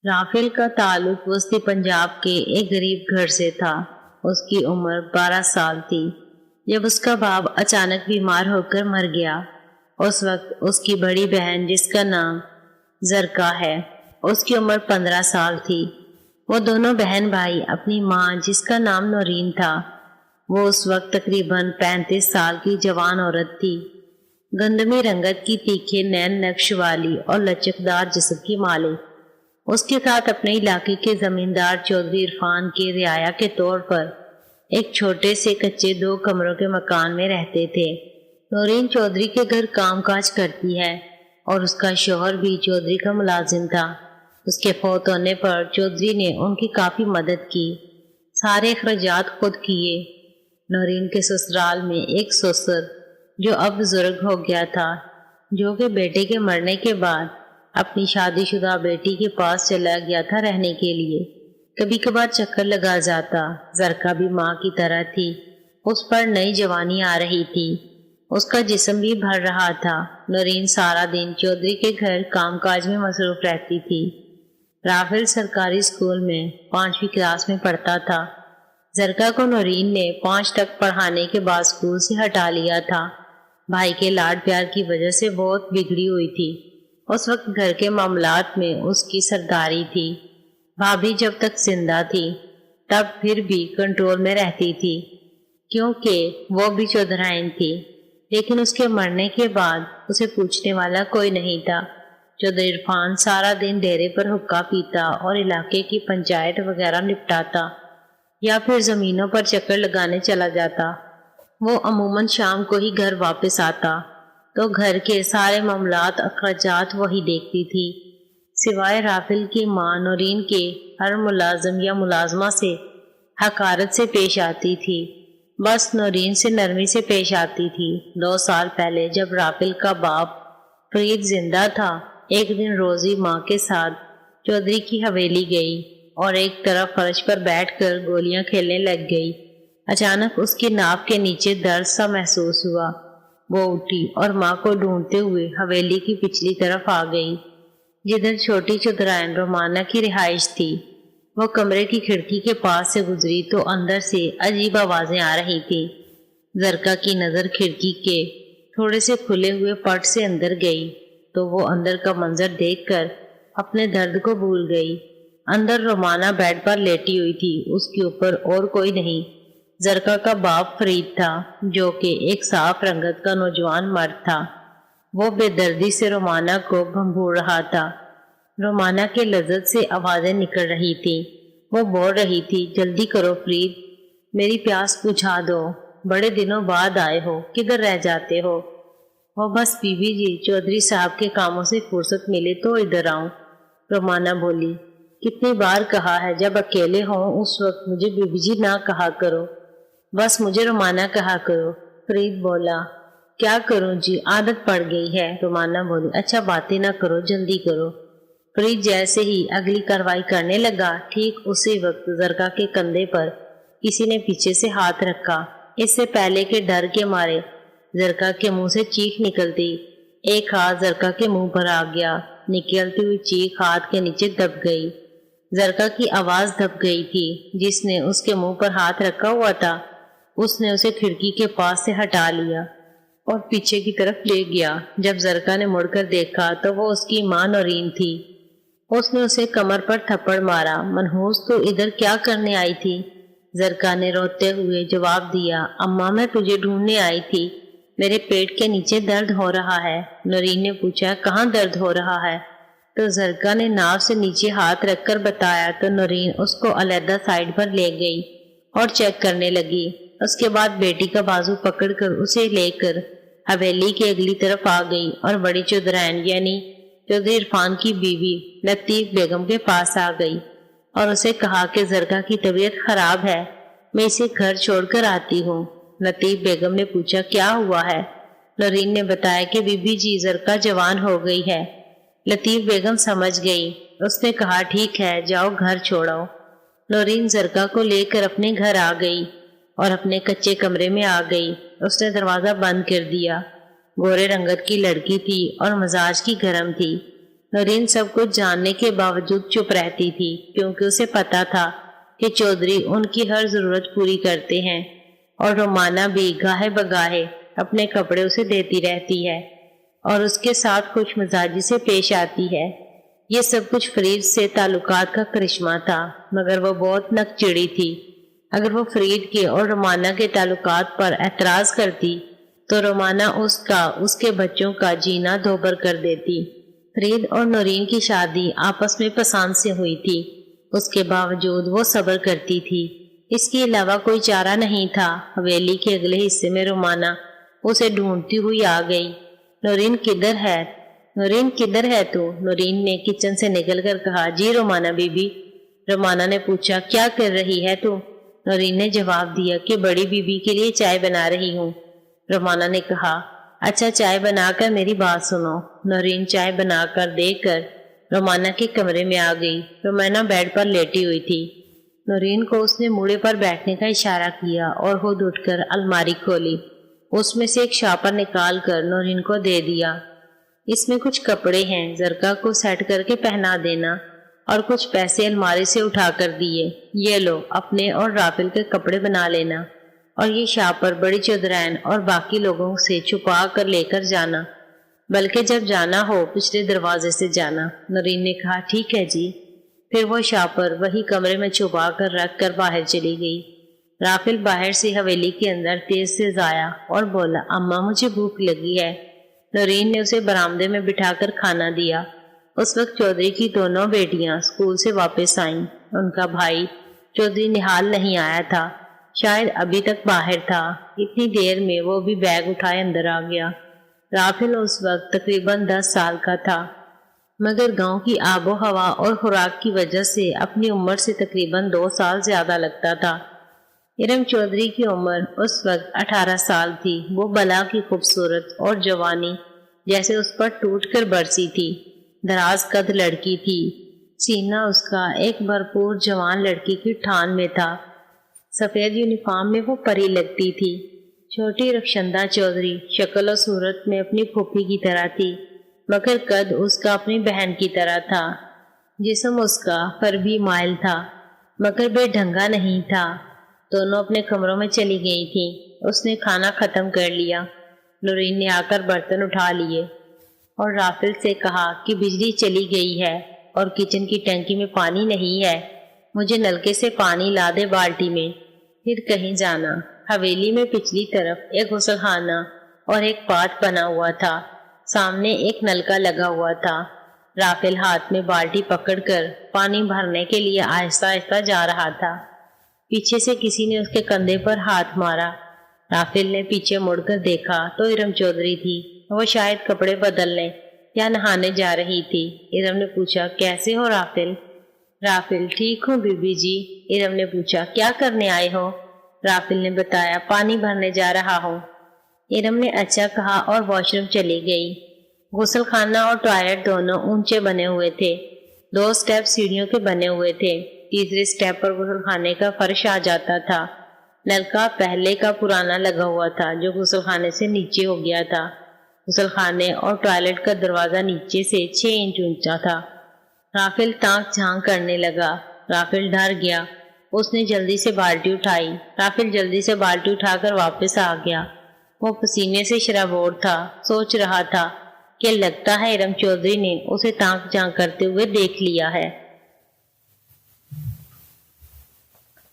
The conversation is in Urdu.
رافل کا تعلق وسطی پنجاب کے ایک غریب گھر سے تھا۔ اس کی عمر 12 سال تھی جب اس کا باپ اچانک بیمار ہو کر مر گیا۔ اس وقت اس کی بڑی بہن جس کا نام زرکا ہے، اس کی عمر 15 سال تھی۔ وہ دونوں بہن بھائی اپنی ماں جس کا نام نورین تھا، وہ اس وقت تقریباً 35 سال کی جوان عورت تھی، گندمی رنگت کی، تیکھے نین نقش والی اور لچکدار جسم کی مالک۔ اس کے ساتھ اپنے علاقے کے زمیندار چودھری عرفان کے رعایا کے طور پر ایک چھوٹے سے کچے 2 کمروں کے مکان میں رہتے تھے۔ نورین چودھری کے گھر کام کاج کرتی ہے اور اس کا شوہر بھی چودھری کا ملازم تھا۔ اس کے فوت ہونے پر چودھری نے ان کی کافی مدد کی، سارے اخراجات خود کیے۔ نورین کے سسرال میں ایک سسر جو اب بزرگ ہو گیا تھا، جو کہ بیٹے کے مرنے کے بعد اپنی شادی شدہ بیٹی کے پاس چلا گیا تھا رہنے کے لیے۔ کبھی کبھار چکر لگا جاتا۔ زرکا بھی ماں کی طرح تھی، اس پر نئی جوانی آ رہی تھی، اس کا جسم بھی بھر رہا تھا۔ نورین سارا دن چودھری کے گھر کام کاج میں مصروف رہتی تھی۔ رافل سرکاری اسکول میں 5ویں کلاس میں پڑھتا تھا۔ زرکا کو نورین نے 5 تک پڑھانے کے بعد اسکول سے ہٹا لیا تھا۔ بھائی کے لاڈ پیار کی وجہ سے بہت بگڑی ہوئی تھی۔ اس وقت گھر کے معاملات میں اس کی سرداری تھی۔ بھابھی جب تک زندہ تھی تب پھر بھی کنٹرول میں رہتی تھی، کیونکہ وہ بھی چودھرائن تھی، لیکن اس کے مرنے کے بعد اسے پوچھنے والا کوئی نہیں تھا۔ چودھری عرفان سارا دن ڈیرے پر حقہ پیتا اور علاقے کی پنچایت وغیرہ نپٹاتا یا پھر زمینوں پر چکر لگانے چلا جاتا۔ وہ عموماً شام کو ہی گھر واپس آتا، تو گھر کے سارے معاملات اخراجات وہی دیکھتی تھی۔ سوائے رافل کی ماں نورین کے ہر ملازم یا ملازمہ سے حقارت سے پیش آتی تھی، بس نورین سے نرمی سے پیش آتی تھی۔ 2 سال پہلے جب رافل کا باپ فرید زندہ تھا، ایک دن روزی ماں کے ساتھ چودھری کی حویلی گئی اور ایک طرف فرش پر بیٹھ کر گولیاں کھیلنے لگ گئی۔ اچانک اس کی ناک کے نیچے درد سا محسوس ہوا۔ وہ اٹھی اور ماں کو ڈھونڈتے ہوئے حویلی کی پچھلی طرف آ گئی، جدھر چھوٹی چودھرائن رومانہ کی رہائش تھی۔ وہ کمرے کی کھڑکی کے پاس سے گزری تو اندر سے عجیب آوازیں آ رہی تھی۔ زرکا کی نظر کھڑکی کے تھوڑے سے کھلے ہوئے پٹ سے اندر گئی تو وہ اندر کا منظر دیکھ کر اپنے درد کو بھول گئی۔ اندر رومانہ بیڈ پر لیٹی ہوئی تھی، اس کے اوپر اور کوئی نہیں، زرکا کا باپ فرید تھا، جو کہ ایک صاف رنگت کا نوجوان مرد تھا۔ وہ بے دردی سے رومانہ کو بھنبوڑ رہا تھا۔ رومانہ کے لذت سے آوازیں نکل رہی تھی۔ وہ بول رہی تھی، جلدی کرو فرید، میری پیاس بجھا دو، بڑے دنوں بعد آئے ہو، کدھر رہ جاتے ہو؟ وہ بس بی بی جی، چودھری صاحب کے کاموں سے فرصت ملے تو ادھر آؤں، رومانہ بولی۔ کتنی بار کہا ہے جب اکیلے ہوں اس وقت مجھے بی بی جی نہ کہا کرو، بس مجھے رومانہ کہا کرو، فرید بولا۔ کیا کروں جی، عادت پڑ گئی ہے، رومانہ بولی۔ اچھا باتیں نہ کرو، جلدی کرو۔ فرید جیسے ہی اگلی کارروائی کرنے لگا، ٹھیک اسی وقت زرکا کے کندھے پر کسی نے پیچھے سے ہاتھ رکھا۔ اس سے پہلے کہ ڈر کے مارے زرکا کے منہ سے چیخ نکلتی، ایک ہاتھ زرکا کے منہ پر آ گیا۔ نکلتی ہوئی چیخ ہاتھ کے نیچے دب گئی۔ زرکا کی آواز دب گئی تھی۔ جس نے اس کے منہ پر ہاتھ رکھا ہوا تھا، اس نے اسے کھڑکی کے پاس سے ہٹا لیا اور پیچھے کی طرف لے گیا۔ جب زرکا نے مڑ کر دیکھا تو وہ اس کی ماں نورین تھی۔ اس نے اسے کمر پر تھپڑ مارا۔ منحوس، تو ادھر کیا کرنے آئی تھی؟ زرکا نے روتے ہوئے جواب دیا، اماں میں تجھے ڈھونڈنے آئی تھی، میرے پیٹ کے نیچے درد ہو رہا ہے۔ نورین نے پوچھا، کہاں درد ہو رہا ہے؟ تو زرکا نے ناف سے نیچے ہاتھ رکھ کر بتایا تو نورین اس کو علیحدہ سائڈ پر لے گئی اور چیک کرنے لگی۔ اس کے بعد بیٹی کا بازو پکڑ کر اسے لے کر حویلی کے اگلی طرف آ گئی اور بڑی چودھرائن یعنی چودھری عرفان کی بیوی لطیف بیگم کے پاس آ گئی اور اسے کہا کہ زرکا کی طبیعت خراب ہے، میں اسے گھر چھوڑ کر آتی ہوں۔ لطیف بیگم نے پوچھا، کیا ہوا ہے؟ نورین نے بتایا کہ بی بی جی، زرکا جوان ہو گئی ہے۔ لطیف بیگم سمجھ گئی۔ اس نے کہا، ٹھیک ہے، جاؤ گھر چھوڑو۔ نورین زرکا کو لے کر اپنے گھر آ گئی اور اپنے کچے کمرے میں آ گئی۔ اس نے دروازہ بند کر دیا۔ گورے رنگت کی لڑکی تھی اور مزاج کی گرم تھی۔ نورین سب کچھ جاننے کے باوجود چپ رہتی تھی، کیونکہ اسے پتا تھا کہ چودھری ان کی ہر ضرورت پوری کرتے ہیں، اور رومانہ بھی گاہے بگاہے اپنے کپڑے اسے دیتی رہتی ہے اور اس کے ساتھ خوش مزاجی سے پیش آتی ہے۔ یہ سب کچھ فرید سے تعلقات کا کرشمہ تھا، مگر وہ بہت نک چڑی تھی۔ اگر وہ فرید کے اور رومانہ کے تعلقات پر اعتراض کرتی تو رومانہ اس کے بچوں کا جینا دوبر کر دیتی۔ فرید اور نورین کی شادی آپس میں پسند سے ہوئی تھی، اس کے باوجود وہ صبر کرتی تھی۔ اس کے علاوہ کوئی چارہ نہیں تھا۔ حویلی کے اگلے حصے میں رومانہ اسے ڈھونڈتی ہوئی آ گئی۔ نورین کدھر ہے؟ نورین کدھر ہے تو؟ نورین نے کچن سے نکل کر کہا، جی رومانہ بی بی۔ رومانہ نے پوچھا، کیا کر رہی ہے تو؟ نورین نے جواب دیا کہ بڑی بی بی کے لیے چائے بنا رہی ہوں۔ رومانہ نے کہا، اچھا چائے بنا کر میری بات سنو۔ نورین چائے بنا کر دے کر رومانہ کے کمرے میں آ گئی۔ رومانہ بیڈ پر لیٹی ہوئی تھی۔ نورین کو اس نے موڑے پر بیٹھنے کا اشارہ کیا اور خود اٹھ کر الماری کھولی۔ اس میں سے ایک شاپر نکال کر نورین کو دے دیا۔ اس میں کچھ کپڑے ہیں، زرکا کو سیٹ کر کے پہنا دینا، اور کچھ پیسے الماری سے اٹھا کر دیے۔ یہ لو، اپنے اور رافل کے کپڑے بنا لینا، اور یہ شاپر بڑی چودرین اور باقی لوگوں سے چھپا کر لے کر جانا، بلکہ جب جانا ہو پچھلے دروازے سے جانا۔ نورین نے کہا، ٹھیک ہے جی۔ پھر وہ شاپر وہی کمرے میں چھپا کر رکھ کر باہر چلی گئی۔ رافل باہر سے حویلی کے اندر تیز سے آیا اور بولا، اماں مجھے بھوک لگی ہے۔ نورین نے اسے برآمدے میں بٹھا کر کھانا دیا۔ اس وقت چودھری کی دونوں بیٹیاں اسکول سے واپس آئیں۔ ان کا بھائی چودھری نہال نہیں آیا تھا، شاید ابھی تک باہر تھا۔ اتنی دیر میں وہ بھی بیگ اٹھائے اندر آ گیا۔ رافل اس وقت تقریباً 10 سال کا تھا، مگر گاؤں کی آب و ہوا اور خوراک کی وجہ سے اپنی عمر سے تقریباً 2 سال زیادہ لگتا تھا۔ ارم چودھری کی عمر اس وقت 18 سال تھی۔ وہ بلا کی خوبصورت اور جوانی جیسے اس پر ٹوٹ کر برسی تھی۔ دراز قد لڑکی تھی، سینہ اس کا ایک بھرپور جوان لڑکی کی ٹھان میں تھا۔ سفید یونیفارم میں وہ پری لگتی تھی۔ چھوٹی رخشندہ چودھری شکل و صورت میں اپنی پھوپھی کی طرح تھی، مگر قد اس کا اپنی بہن کی طرح تھا۔ جسم اس کا پر بھی مائل تھا، مگر بے ڈھنگا نہیں تھا۔ دونوں اپنے کمروں میں چلی گئی تھیں۔ اس نے کھانا ختم کر لیا۔ نورین نے آ کر برتن اٹھا لیے اور رافل سے کہا کہ بجلی چلی گئی ہے اور کچن کی ٹنکی میں پانی نہیں ہے، مجھے نلکے سے پانی لا دے بالٹی میں، پھر کہیں جانا۔ حویلی میں پچھلی طرف ایک غسل خانہ اور ایک پات بنا ہوا تھا، سامنے ایک نلکا لگا ہوا تھا۔ رافل ہاتھ میں بالٹی پکڑ کر پانی بھرنے کے لیے آہستہ آہستہ جا رہا تھا۔ پیچھے سے کسی نے اس کے کندھے پر ہاتھ مارا۔ رافل نے پیچھے مڑ کر دیکھا تو ارم چودھری تھی۔ وہ شاید کپڑے بدلنے یا نہانے جا رہی تھی۔ ارم نے پوچھا، کیسے ہو رافل؟ رافل، ٹھیک ہوں بی بی جی۔ ارم نے پوچھا، کیا کرنے آئے ہو؟ رافل نے بتایا، پانی بھرنے جا رہا ہوں۔ ارم نے اچھا کہا اور واش روم چلی گئی۔ غسل خانہ اور ٹوائلٹ دونوں اونچے بنے ہوئے تھے، 2 سٹیپ سیڑھیوں کے بنے ہوئے تھے۔ تیسرے سٹیپ پر غسل خانے کا فرش آ جاتا تھا۔ نلکا پہلے کا پرانا لگا ہوا تھا جو غسل خانے سے نیچے ہو گیا تھا۔ غسل خانے اور ٹوائلٹ کا دروازہ نیچے سے 6 انچ اونچا تھا۔ رافل تانک جھانک کرنے لگا۔ رافل ڈر گیا۔ اس نے جلدی سے بالٹی اٹھائی۔ رافل جلدی سے بالٹی اٹھا کر واپس آ گیا۔ وہ پسینے سے شرابور تھا، سوچ رہا تھا کہ لگتا ہے ارم چودھری نے اسے تانک جھانک کرتے ہوئے دیکھ لیا ہے۔